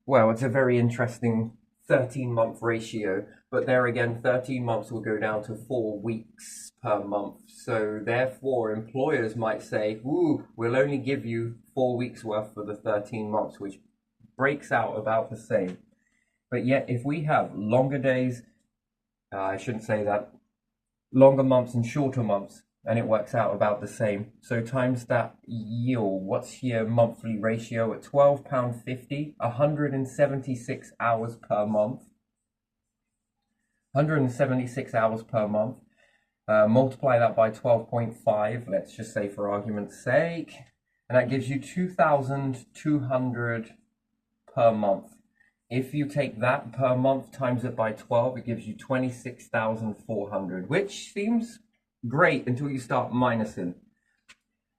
Well, it's a very interesting 13-month ratio, but there again, 13 months will go down to 4 weeks per month. So therefore, employers might say, ooh, we'll only give you 4 weeks worth for the 13 months, which breaks out about the same. But yet, if we have longer days, I shouldn't say that, longer months and shorter months, and it works out about the same. So times that yield, what's your monthly ratio at £12.50, 176 hours per month. 176 hours per month. Multiply that by 12.5, let's just say for argument's sake, and that gives you 2,200 per month. If you take that per month times it by 12, it gives you 26,400, which seems great until you start minusing.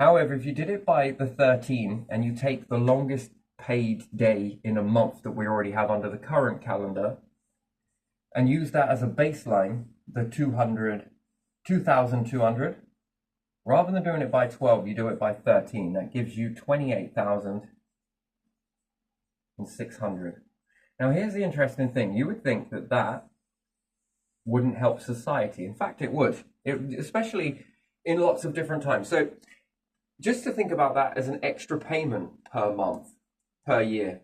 However, if you did it by the 13 and you take the longest paid day in a month that we already have under the current calendar and use that as a baseline, the 2,200, rather than doing it by 12, you do it by 13. That gives you 28,600. Now, here's the interesting thing. You would think that that wouldn't help society. In fact, it would, especially in lots of different times. So just to think about that as an extra payment per month, per year.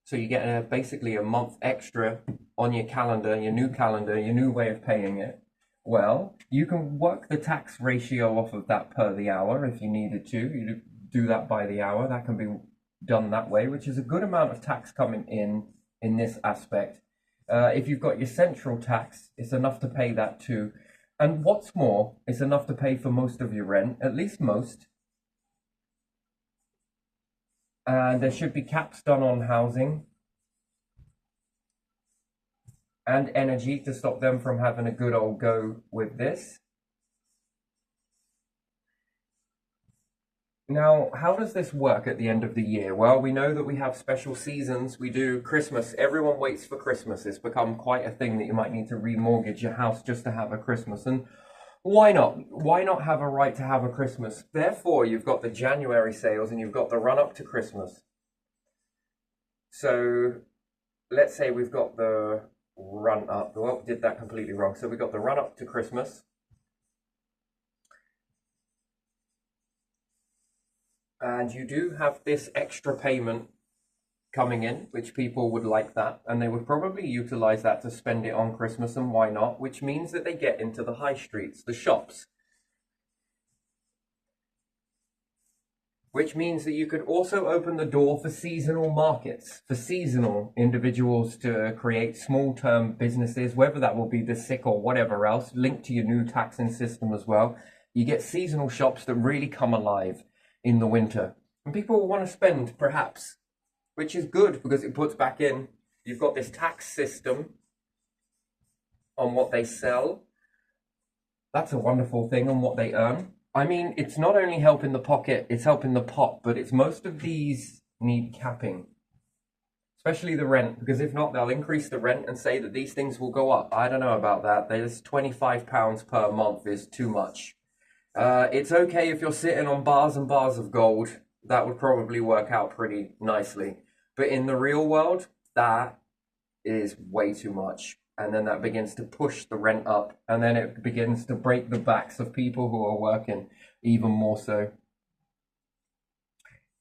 So you get basically a month extra on your calendar, your new way of paying it. Well, you can work the tax ratio off of that per the hour if you needed to. You do that by the hour. That can be done that way, which is a good amount of tax coming in this aspect. If you've got your central tax, it's enough to pay that too. And what's more, it's enough to pay for most of your rent, at least most. And there should be caps done on housing and energy to stop them from having a good old go with this. Now, how does this work at the end of the year? Well, we know that we have special seasons. We do Christmas. Everyone waits for Christmas. It's become quite a thing that you might need to remortgage your house just to have a Christmas. And why not? Why not have a right to have a Christmas? Therefore, you've got the January sales and you've got the run up to Christmas. So let's say we've got the run up. Well, did that completely wrong. So we've got the run up to Christmas. And you do have this extra payment coming in, which people would like that, and they would probably utilize that to spend it on Christmas, and why not? Which means that they get into the high streets, the shops. Which means that you could also open the door for seasonal markets, for seasonal individuals to create small-term businesses, whether that will be the sick or whatever else, linked to your new taxing system as well. You get seasonal shops that really come alive in the winter. And people will want to spend, perhaps, which is good because it puts back in, you've got this tax system on what they sell. That's a wonderful thing on what they earn. I mean, it's not only helping the pocket, it's helping the pot, but it's most of these need capping, especially the rent, because if not, they'll increase the rent and say that these things will go up. I don't know about that. There's £25 per month is too much. It's okay if you're sitting on bars and bars of gold. That would probably work out pretty nicely. But in the real world, that is way too much. And then that begins to push the rent up. And then it begins to break the backs of people who are working even more so.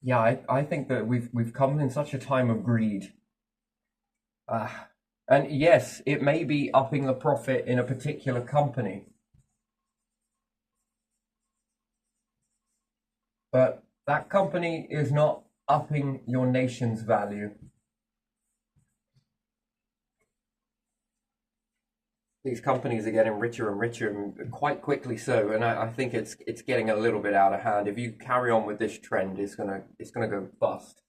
Yeah, I think that we've come in such a time of greed. Uh, and yes, it may be upping the profit in a particular company, but that company is not upping your nation's value. These companies are getting richer and richer, and quite quickly so. And I think it's getting a little bit out of hand. If you carry on with this trend, it's gonna go bust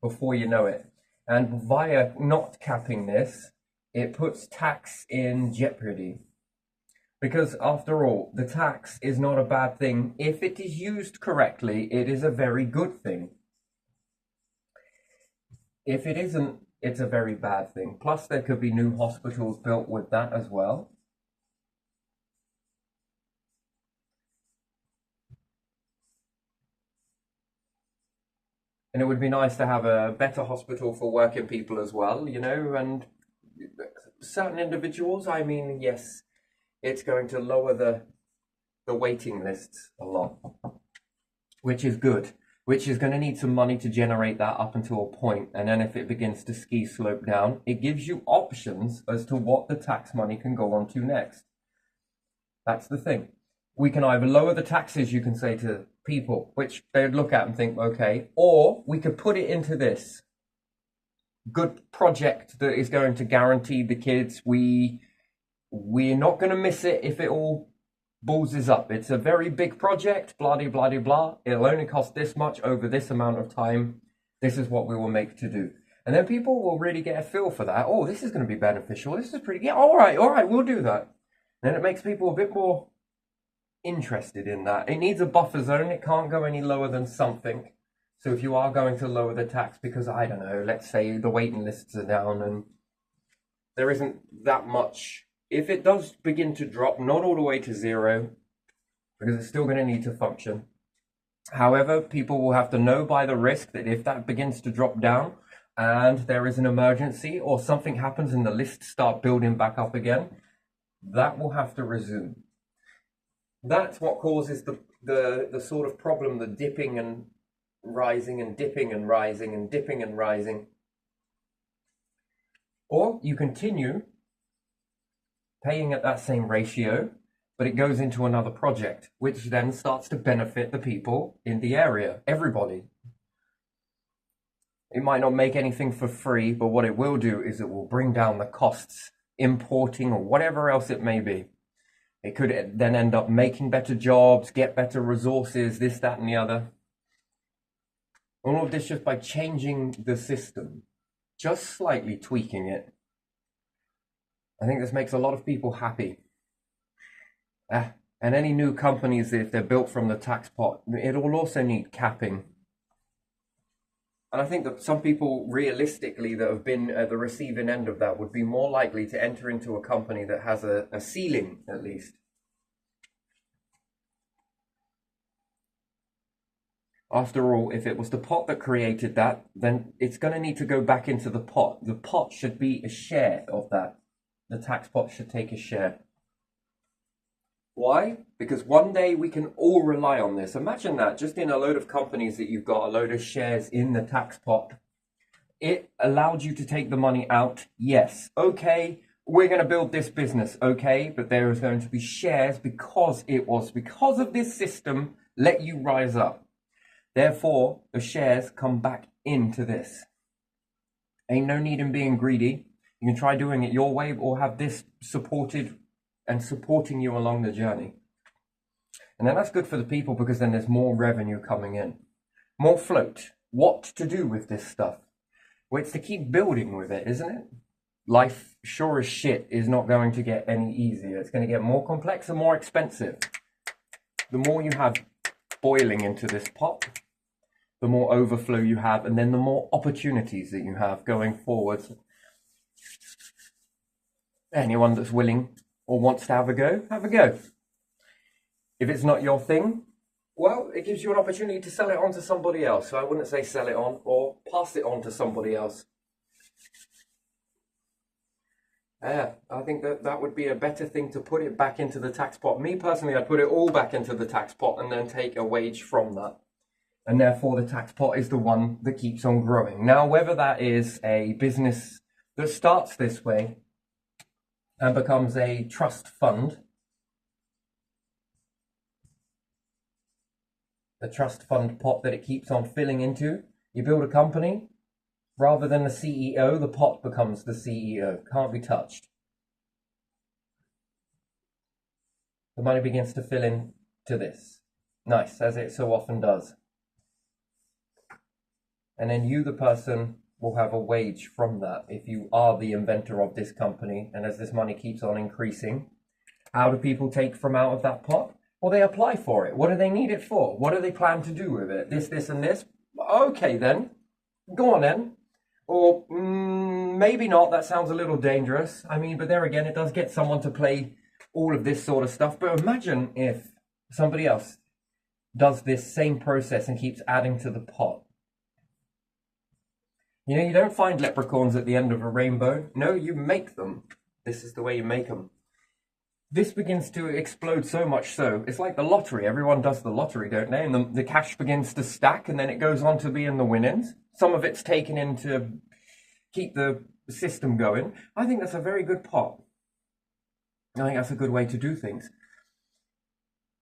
before you know it. And via not capping this, it puts tax in jeopardy. Because after all, the tax is not a bad thing. If it is used correctly, it is a very good thing. If it isn't, it's a very bad thing. Plus, there could be new hospitals built with that as well. And it would be nice to have a better hospital for working people as well, and certain individuals, I mean, yes, it's going to lower the waiting lists a lot, which is good, which is going to need some money to generate that up until a point. And then if it begins to ski slope down, it gives you options as to what the tax money can go on to next. That's the thing. We can either lower the taxes, you can say, to people, which they'd look at and think, okay, or we could put it into this good project that is going to guarantee the kids we're not going to miss it if it all balls up. It's a very big project, blah, blah, blah, blah. It'll only cost this much over this amount of time. This is what we will make to do. And then people will really get a feel for that. Oh, this is going to be beneficial. This is pretty, yeah, all right, we'll do that. And then it makes people a bit more interested in that. It needs a buffer zone. It can't go any lower than something. So if you are going to lower the tax because, I don't know, let's say the waiting lists are down and there isn't that much. If it does begin to drop, not all the way to zero, because it's still going to need to function. However, people will have to know by the risk that if that begins to drop down and there is an emergency or something happens and the lists start building back up again, that will have to resume. That's what causes the sort of problem, the dipping and rising and dipping and rising and dipping and rising. Or you continue paying at that same ratio, but it goes into another project, which then starts to benefit the people in the area, everybody. It might not make anything for free, but what it will do is it will bring down the costs, importing or whatever else it may be. It could then end up making better jobs, get better resources, this, that, and the other. All of this just by changing the system, just slightly tweaking it. I think this makes a lot of people happy. And any new companies, if they're built from the tax pot, it will also need capping. And I think that some people realistically that have been at the receiving end of that would be more likely to enter into a company that has a ceiling at least. After all, if it was the pot that created that, then it's going to need to go back into the pot. The pot should be a share of that. The tax pot should take a share. Why? Because one day we can all rely on this. Imagine that, just in a load of companies that you've got a load of shares in the tax pot. It allowed you to take the money out. Yes. Okay, we're going to build this business. Okay, but there is going to be shares because of this system let you rise up. Therefore, the shares come back into this. Ain't no need in being greedy. You can try doing it your way or have this supported and supporting you along the journey. And then that's good for the people because then there's more revenue coming in. More float. What to do with this stuff? Well, it's to keep building with it, isn't it? Life, sure as shit, is not going to get any easier. It's going to get more complex and more expensive. The more you have boiling into this pot, the more overflow you have, and then the more opportunities that you have going forwards. Anyone that's willing or wants to have a go, have a go. If it's not your thing, well, it gives you an opportunity to sell it on to somebody else. So I wouldn't say sell it on or pass it on to somebody else. Yeah, I think that would be a better thing to put it back into the tax pot. Me personally, I'd put it all back into the tax pot and then take a wage from that. And therefore the tax pot is the one that keeps on growing. Now, whether that is a business that starts this way and becomes a trust fund, the trust fund pot that it keeps on filling into, you build a company, rather than the CEO, the pot becomes the CEO, can't be touched. The money begins to fill in to this. Nice, as it so often does. And then you, the person, will have a wage from that if you are the inventor of this company. And as this money keeps on increasing, how do people take from out of that pot? Well, they apply for it. What do they need it for? What do they plan to do with it? This, and this? Okay, then. Go on, then. Or maybe not. That sounds a little dangerous. I mean, but there again, it does get someone to play all of this sort of stuff. But imagine if somebody else does this same process and keeps adding to the pot. You know, you don't find leprechauns at the end of a rainbow. No, you make them. This is the way you make them. This begins to explode so much so. It's like the lottery. Everyone does the lottery, don't they? And the cash begins to stack and then it goes on to be in the winnings. Some of it's taken in to keep the system going. I think that's a very good pot. I think that's a good way to do things.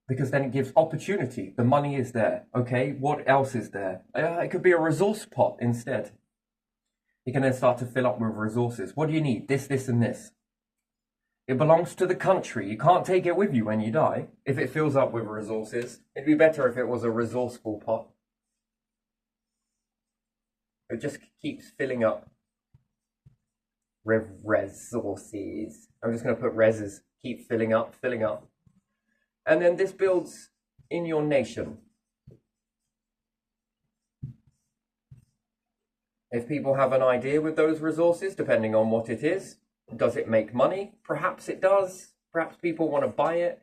Because then it gives opportunity. The money is there. Okay, what else is there? It could be a resource pot instead. You can then start to fill up with resources. What do you need? This, and this. It belongs to the country. You can't take it with you when you die. If it fills up with resources, it'd be better if it was a resourceful pot. It just keeps filling up. Resources. I'm just going to put reses. Keep filling up, filling up. And then this builds in your nation. If people have an idea with those resources, depending on what it is, does it make money? Perhaps it does. Perhaps people want to buy it.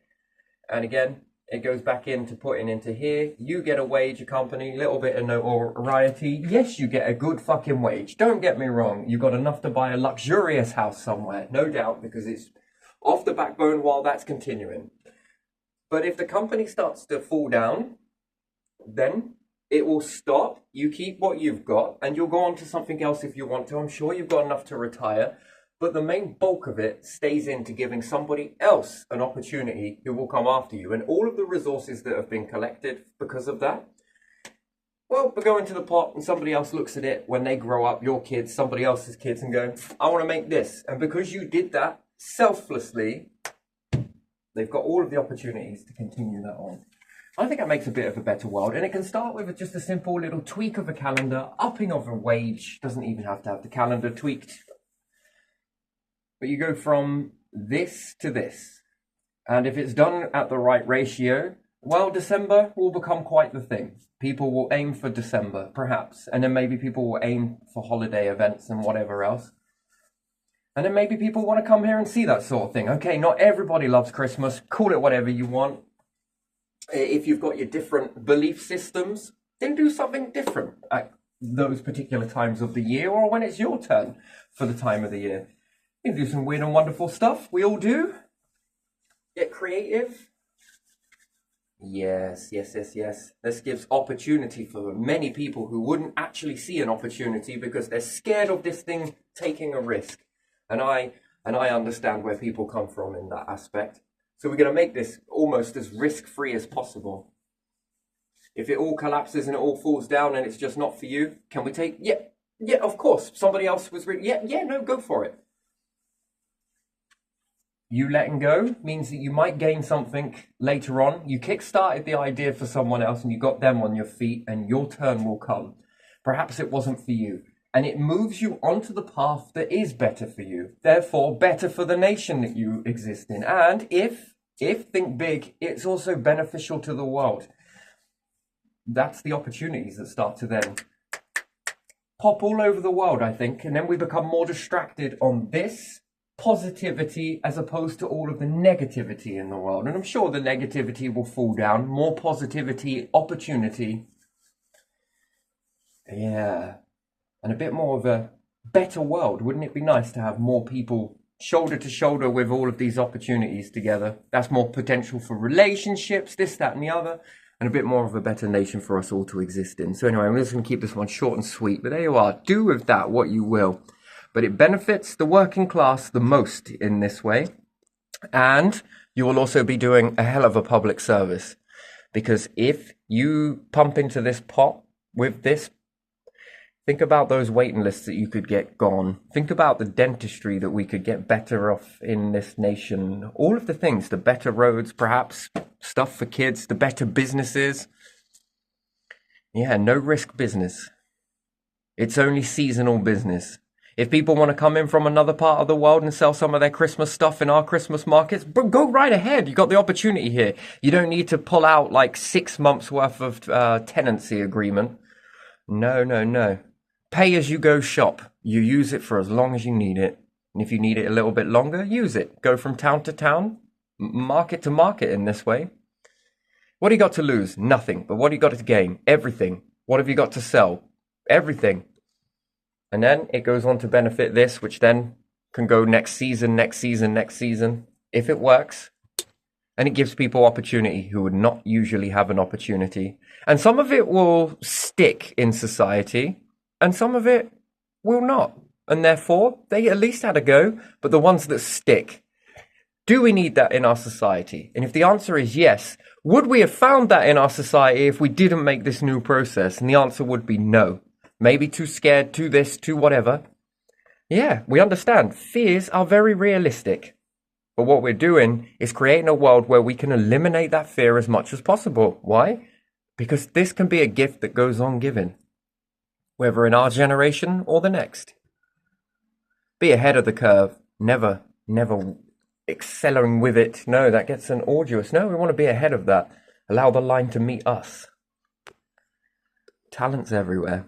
And again, it goes back into putting into here. You get a wage, a company, little bit of notoriety. Yes, you get a good fucking wage. Don't get me wrong. You got enough to buy a luxurious house somewhere. No doubt, because it's off the backbone while that's continuing. But if the company starts to fall down, then it will stop. You keep what you've got and you'll go on to something else if you want to. I'm sure you've got enough to retire. But the main bulk of it stays into giving somebody else an opportunity who will come after you. And all of the resources that have been collected because of that, well, we go into the pot and somebody else looks at it when they grow up, your kids, somebody else's kids, and go, I want to make this. And because you did that selflessly, they've got all of the opportunities to continue that on. I think that makes a bit of a better world. And it can start with just a simple little tweak of a calendar, upping of a wage. Doesn't even have to have the calendar tweaked. But you go from this to this. And if it's done at the right ratio, well, December will become quite the thing. People will aim for December, perhaps. And then maybe people will aim for holiday events and whatever else. And then maybe people want to come here and see that sort of thing. Okay, not everybody loves Christmas. Call it whatever you want. If you've got your different belief systems, then do something different at those particular times of the year or when it's your turn for the time of the year. You can do some weird and wonderful stuff. We all do. Get creative. Yes. This gives opportunity for many people who wouldn't actually see an opportunity because they're scared of this thing taking a risk. And I understand where people come from in that aspect. So we're going to make this almost as risk-free as possible. If it all collapses and it all falls down and it's just not for you, can we take... Yeah, of course. Somebody else was really... No, go for it. You letting go means that you might gain something later on. You kick-started the idea for someone else and you got them on your feet and your turn will come. Perhaps it wasn't for you. And it moves you onto the path that is better for you. Therefore, better for the nation that you exist in. And if think big, it's also beneficial to the world. That's the opportunities that start to then pop all over the world, I think. And then we become more distracted on this positivity as opposed to all of the negativity in the world. And I'm sure the negativity will fall down. More positivity, opportunity. Yeah. And a bit more of a better world. Wouldn't it be nice to have more people shoulder to shoulder with all of these opportunities together? That's more potential for relationships, this, that, and the other. And a bit more of a better nation for us all to exist in. So anyway, I'm just going to keep this one short and sweet. But there you are. Do with that what you will. But it benefits the working class the most in this way. And you will also be doing a hell of a public service. Because if you pump into this pot with this, think about those waiting lists that you could get gone. Think about the dentistry that we could get better off in this nation. All of the things, the better roads, perhaps, stuff for kids, the better businesses. Yeah, no risk business. It's only seasonal business. If people want to come in from another part of the world and sell some of their Christmas stuff in our Christmas markets, go right ahead. You got the opportunity here. You don't need to pull out like 6 months worth of tenancy agreement. No. Pay as you go shop. You use it for as long as you need it. And if you need it a little bit longer, use it. Go from town to town, market to market in this way. What do you got to lose? Nothing. But what do you got to gain? Everything. What have you got to sell? Everything. And then it goes on to benefit this, which then can go next season, next season, next season, if it works. And it gives people opportunity who would not usually have an opportunity. And some of it will stick in society, and some of it will not. And therefore, they at least had a go, but the ones that stick, do we need that in our society? And if the answer is yes, would we have found that in our society if we didn't make this new process? And the answer would be no. Maybe too scared, too this, too whatever. Yeah, we understand. Fears are very realistic. But what we're doing is creating a world where we can eliminate that fear as much as possible. Why? Because this can be a gift that goes on giving, whether in our generation or the next. Be ahead of the curve. Never accelerating with it. No, that gets an arduous. No, we want to be ahead of that. Allow the line to meet us. Talent's everywhere.